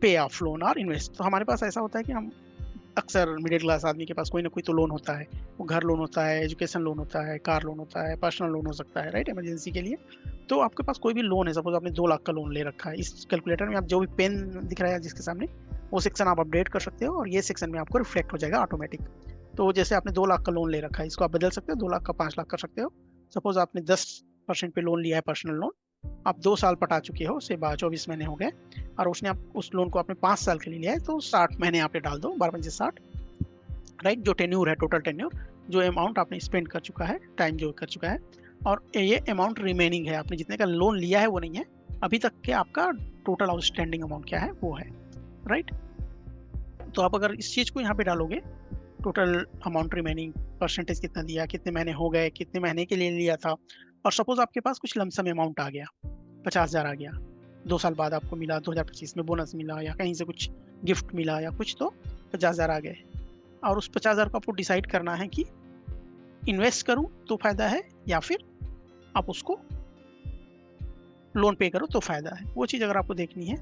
पे of loan और invest. तो हमारे पास ऐसा होता है कि हम अक्सर मिडिल क्लास आदमी के पास कोई ना कोई तो लोन होता है। वो घर लोन होता है, एजुकेशन लोन होता है, कार लोन होता है, पर्सनल लोन हो सकता है, राइट, इमरजेंसी के लिए। तो आपके पास कोई भी लोन है, सपोज आपने 2 लाख का लोन ले रखा है, इस कैलकुलेटर में आप जो भी पेन दिख रहा है जिसके सामने, वो सेक्शन आप अपडेट कर सकते हो और ये सेक्शन में आपको रिफ्लेक्ट हो जाएगा ऑटोमेटिक। तो जैसे आपने 2 लाख का लोन ले रखा है, इसको आप बदल सकते हो, 2 लाख का 5 लाख कर सकते हो। सपोज आपने 10% पे लोन लिया है, पर्सनल लोन, आप 2 साल पटा चुके हो, से 24 महीने हो गए, और उसने आप उस लोन को आपने 5 साल के लिए लिया है, तो 60 महीने यहाँ पे डाल दो, 12×5 = 60, राइट। जो टेन्योर है, टोटल टेन्योर, जो अमाउंट आपने स्पेंड कर चुका है, टाइम जो कर चुका है, और ये अमाउंट रिमेनिंग है, आपने जितने का लोन लिया है वो नहीं है, अभी तक के आपका टोटल आउटस्टैंडिंग अमाउंट क्या है वो है, राइट। तो आप अगर इस चीज को यहाँ पे डालोगे, टोटल अमाउंट रिमेनिंग, परसेंटेज कितना दिया, कितने महीने हो गए, कितने महीने के लिए लिया था, और सपोज आपके पास कुछ लमसम अमाउंट आ गया, 50,000 आ गया, 2 साल बाद आपको मिला, 2025 में बोनस मिला या कहीं से कुछ गिफ्ट मिला या कुछ, तो 50,000 आ गए। और उस 50,000 को आपको डिसाइड करना है कि इन्वेस्ट करूं तो फायदा है, या फिर आप उसको लोन पे करो तो फायदा है। वो चीज़ अगर आपको देखनी है,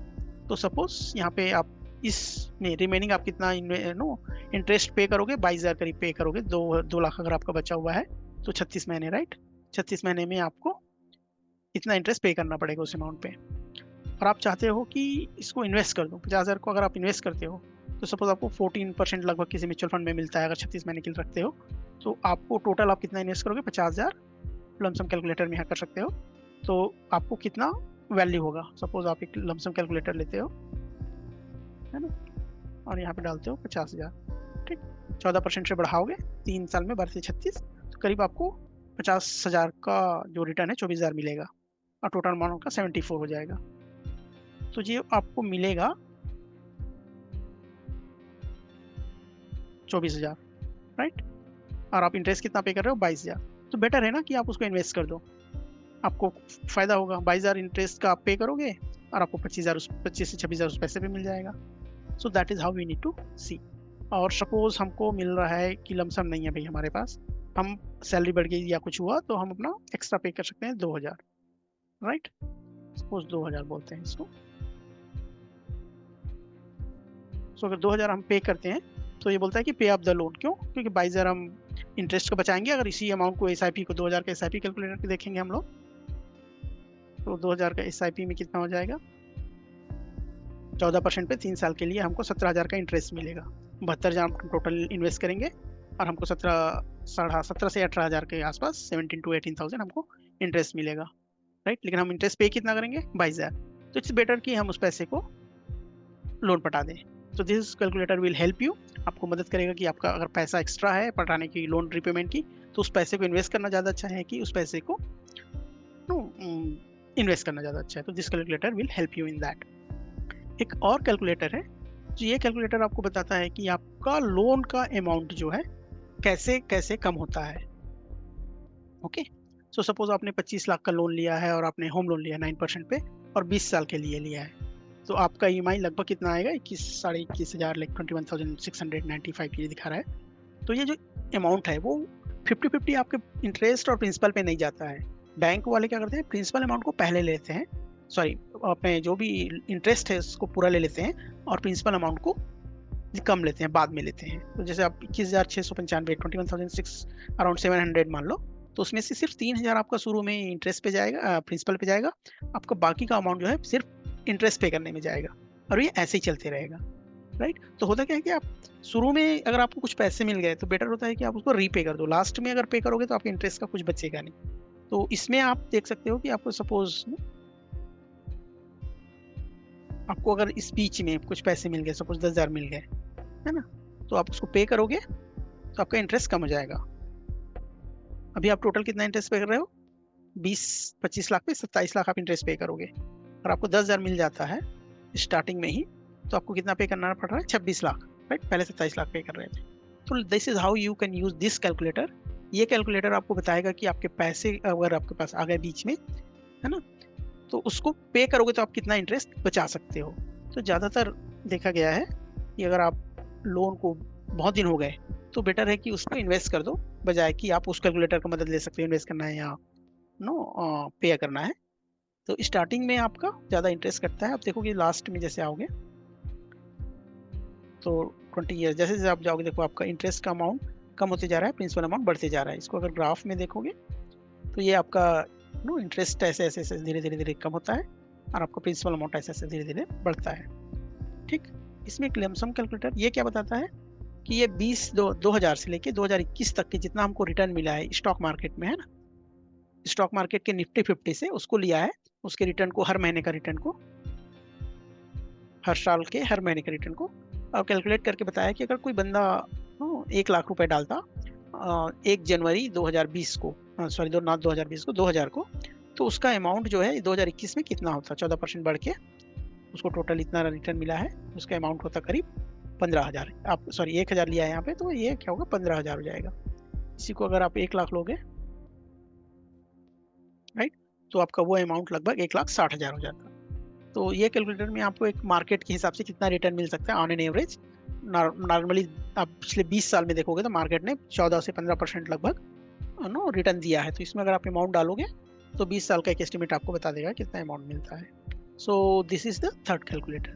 तो सपोज यहाँ पे आप इसमें रिमेनिंग आप कितना इंटरेस्ट पे करोगे, 22,000 करीब पे करोगे, 2 लाख अगर आपका बचा हुआ है, तो 36 महीने, राइट। 36 महीने में आपको इतना इंटरेस्ट पे करना पड़ेगा उस अमाउंट पे। और आप चाहते हो कि इसको इन्वेस्ट कर दो, 50,000 को अगर आप इन्वेस्ट करते हो, तो सपोज आपको 14% लगभग किसी म्यूचुअल फंड में मिलता है, अगर 36 महीने के लिए रखते हो, तो आपको टोटल आप कितना इन्वेस्ट करोगे, 50,000, लमसम कैलकुलेटर में यहाँ कर सकते हो, तो आपको कितना वैल्यू होगा। सपोज आप एक लमसम कैलकुलेटर लेते हो, है ना, और यहाँ पे डालते हो 50,000, ठीक, 14% से बढ़ाओगे, 3 साल में 12 से 36, तो करीब आपको 50,000 का जो रिटर्न है 24,000 मिलेगा, और टोटल अमाउंट का 74 हो जाएगा। तो ये आपको मिलेगा 24,000, राइट। और आप इंटरेस्ट कितना पे कर रहे हो, 22,000। तो बेटर है ना कि आप उसको इन्वेस्ट कर दो, आपको फायदा होगा। 22,000 इंटरेस्ट का आप पे करोगे, और आपको 25 से 26,000 उस पैसे पे मिल जाएगा। So that is how we need to see. और सपोज हमको मिल रहा है कि लमसम नहीं है भाई हमारे पास, हम सैलरी बढ़ गई या कुछ हुआ, तो हम अपना एक्स्ट्रा पे कर सकते हैं 2,000, राइट। सपोज 2,000 बोलते हैं इसको। सो अगर 2,000 हम पे करते हैं, तो ये बोलता है कि पे अप द लोन। क्यों? क्योंकि 22,000 हम इंटरेस्ट को बचाएंगे। अगर इसी अमाउंट को SIP को 2,000 का SIP कैलकुलेटर पे देखेंगे हम लोग, तो 2,000 का SIP में कितना हो जाएगा, 14% पे 3 साल के लिए हमको 17,000 का इंटरेस्ट मिलेगा। 72,000 हम टोटल इन्वेस्ट करेंगे, और हमको 17 से 18,000 के आसपास, 17 to 18,000 हमको इंटरेस्ट मिलेगा, राइट। लेकिन हम इंटरेस्ट पे कितना करेंगे, 22,000। तो इट्स बेटर कि हम उस पैसे को लोन पटा दें। तो this calculator will help you, आपको मदद करेगा कि आपका अगर पैसा एक्स्ट्रा है पटाने की, लोन रिपेमेंट की, तो उस पैसे को इन्वेस्ट करना ज़्यादा अच्छा है कि उस पैसे को इन्वेस्ट करना ज़्यादा अच्छा है। तो this calculator will help you in that. एक और कैलकुलेटर है, जो ये कैलकुलेटर आपको बताता है कि आपका लोन का अमाउंट जो है कैसे कैसे कम होता है। ओके, सो सपोज आपने 25 लाख का लोन लिया है, और आपने होम लोन लिया 9% पे, और 20 साल के लिए लिया है, तो आपका EMI लगभग कितना आएगा, 21,000 लाइक 21,695 ये दिखा रहा है। तो ये जो अमाउंट है वो 50-50 आपके इंटरेस्ट और प्रिंसिपल पे नहीं जाता है। बैंक वाले क्या करते हैं, प्रिंसिपल अमाउंट को पहले लेते हैं, सॉरी, अपने जो भी इंटरेस्ट है उसको पूरा ले लेते हैं, और प्रिंसिपल अमाउंट को कम लेते हैं, बाद में लेते हैं। तो जैसे आप 21,695, 21,600, अराउंड 700 मान लो, तो उसमें से सिर्फ 3,000 आपका शुरू में इंटरेस्ट पे जाएगा, प्रिंसिपल पे जाएगा, आपका बाकी का अमाउंट जो है सिर्फ इंटरेस्ट पे करने में जाएगा, और ये ऐसे ही चलते रहेगा, राइट। तो होता क्या है कि आप शुरू में अगर आपको कुछ पैसे मिल गए, तो बेटर होता है कि आप उसको रीपे कर दो। लास्ट में अगर पे करोगे तो आपके इंटरेस्ट का कुछ बचेगा नहीं। तो इसमें आप देख सकते हो कि आपको सपोज आपको अगर इस बीच में कुछ पैसे मिल गए, सपोज 10,000 मिल गए, है ना, तो आप उसको पे करोगे तो आपका इंटरेस्ट कम हो जाएगा। अभी आप टोटल कितना इंटरेस्ट पे कर रहे हो, 25 लाख पे 27 लाख आप इंटरेस्ट पे करोगे, और आपको 10,000 मिल जाता है स्टार्टिंग में ही, तो आपको कितना पे करना पड़ रहा है, 26 लाख, राइट। पहले 27 लाख पे कर रहे थे। तो this is how you can use this calculator. ये कैलकुलेटर आपको बताएगा कि आपके पैसे अगर आपके पास आ गए बीच में, है ना, तो उसको पे करोगे तो आप कितना इंटरेस्ट बचा सकते हो। तो ज़्यादातर देखा गया है कि अगर आप लोन को बहुत दिन हो गए, तो बेटर है कि उसको इन्वेस्ट कर दो, बजाय कि आप उस कैलकुलेटर का मदद ले सकते हो, इन्वेस्ट करना है या पे करना है। तो स्टार्टिंग में आपका ज़्यादा इंटरेस्ट कटता है, आप देखोगे लास्ट में जैसे आओगे तो 20 ईयर जैसे जैसे आप जाओगे देखो आपका इंटरेस्ट का अमाउंट कम होते जा रहा है, प्रिंसिपल अमाउंट बढ़ते जा रहा है। इसको अगर ग्राफ में देखोगे तो ये आपका नो इंटरेस्ट ऐसे ऐसे ऐसे धीरे धीरे धीरे कम होता है और आपका प्रिंसिपल अमाउंट ऐसे ऐसे धीरे धीरे बढ़ता है। ठीक, इसमें एक लमसम कैलकुलेटर ये क्या बताता है कि ये 2000 से लेके 2021 तक के जितना हमको रिटर्न मिला है स्टॉक मार्केट में, है ना, स्टॉक मार्केट के निफ्टी 50 से उसको लिया है, उसके रिटर्न को, हर महीने का रिटर्न को, हर साल के हर महीने के रिटर्न को, और कैलकुलेट करके बताया कि अगर कोई बंदा 1 लाख रुपए डालता 1 जनवरी 2020 को, सॉरी 2020 को, 2000 को, तो उसका अमाउंट जो है 2021 में कितना होता, 14% बढ़ के उसको टोटल इतना रिटर्न मिला है, उसका अमाउंट होता करीब 15,000। आप सॉरी 1,000 लिया है यहाँ पे, तो ये क्या होगा 15,000 हो जाएगा। इसी को अगर आप 1 लाख लोगे, राइट, तो आपका वो अमाउंट लगभग 1,60,000 हो जाता। तो ये कैलकुलेटर में आपको एक मार्केट के हिसाब से कितना रिटर्न मिल सकता है ऑन एन एवरेज। नॉर्मली आप पिछले 20 साल में देखोगे तो मार्केट ने 14 से 15% लगभग नो रिटर्न दिया है। तो इसमें अगर आप अमाउंट डालोगे तो 20 साल का एक एस्टिमेट आपको बता देगा कितना अमाउंट मिलता है। So this is the third calculator.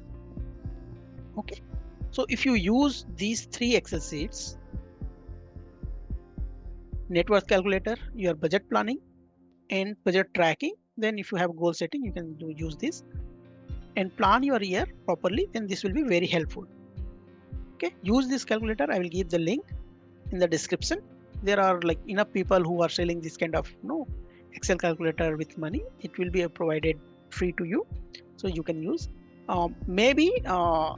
Okay, so if you use these 3 Excel sheets, net worth calculator, your budget planning and budget tracking, then if you have goal setting, you can use this and plan your year properly, then this will be very helpful. Okay, use this calculator. I will give the link in the description. There are like enough people who are selling this kind of Excel calculator with money. It will be provided free to you, so you can use. Maybe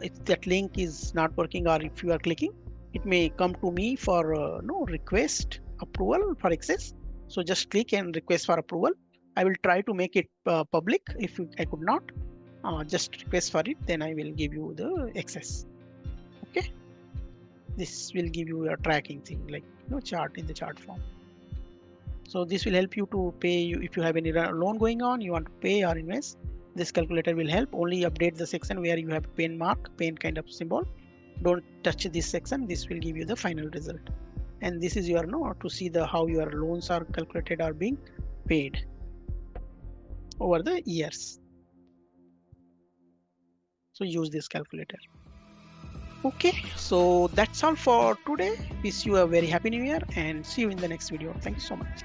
if that link is not working or if you are clicking, it may come to me for request approval for access. So just click and request for approval. I will try to make it public. If I could not, just request for it, then I will give you the access. Okay, this will give you a tracking thing like chart in the chart form. So this will help you to pay you if you have any loan going on, you want to pay or invest. This calculator will help. Only update the section where you have pen mark, pen kind of symbol. Don't touch this section. This will give you the final result. And this is your to see the how your loans are calculated or being paid over the years. So use this calculator. Okay, so that's all for today. Wish you a very happy new year and see you in the next video. Thank you so much.